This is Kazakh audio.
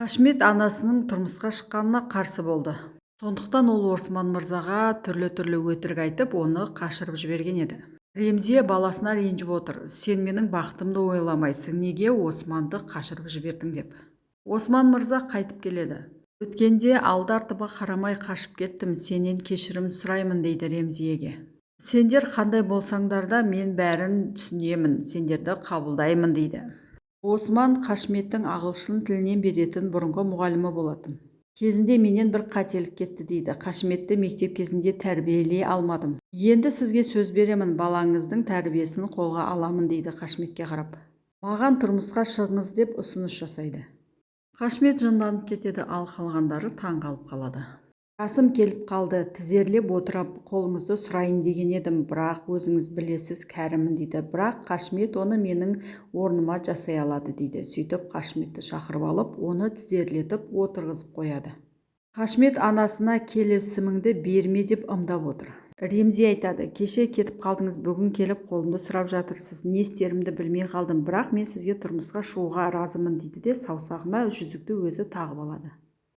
Қашмет анасының тұрмысқа шыққанына қарсы болды. Сондықтан ол Осман мырзаға түрлі өтірік айтып, оны қашырып жіберген еді. Ремзия баласына ренжіп отыр. Сен менің бақытымды ойламайсың, неге Османды қашырып жібердің деп. Осман мырза қайтып келеді. Өткенде алды-артыма қарамай қашып кеттім, сенен кешірім сұраймын дейді Ремзиеге. Сендер қандай болсаңдар да мен бәрін түсінемін, сендерді қабылдаймын дейді. Осман Қашметтің ағылшын тілінен беретін бұрынғы мұғалімі болатын. Кезінде менен бір қателік кетті дейді. Қашметті мектеп кезінде тәрбиелей алмадым. Енді сізге сөз беремін, балаңыздың тәрбиесін қолға аламын дейді Қашметке қарап. Маған тұрмысқа шығыңыз деп ұсыныс жасайды. Қашмет жынданып кетеді, ал қалғандары таң қалып қалады. Жасым келіп қалды, тізерлеп отырып қолыңызды сұрайын деген едім, бірақ өзіңіз білесіз кәрімін дейді. Бірақ Қашмет оны менің орныма жасай алады дейді. Сөйтіп Қашметті шақырып алып, оны тізерлетіп отырғызып қояды. Қашмет анасына келісіміңді берме деп ымдап отыр. Ремзи айтады, кеше кетіп қалдыңыз, бүгін келіп қолымды сұрап жатырсыз, не істерімді білмей қалдым, бірақ мен сізге тұрмысқа шығуға разымын дейді де саусағына жүзікті өзі тағып алады.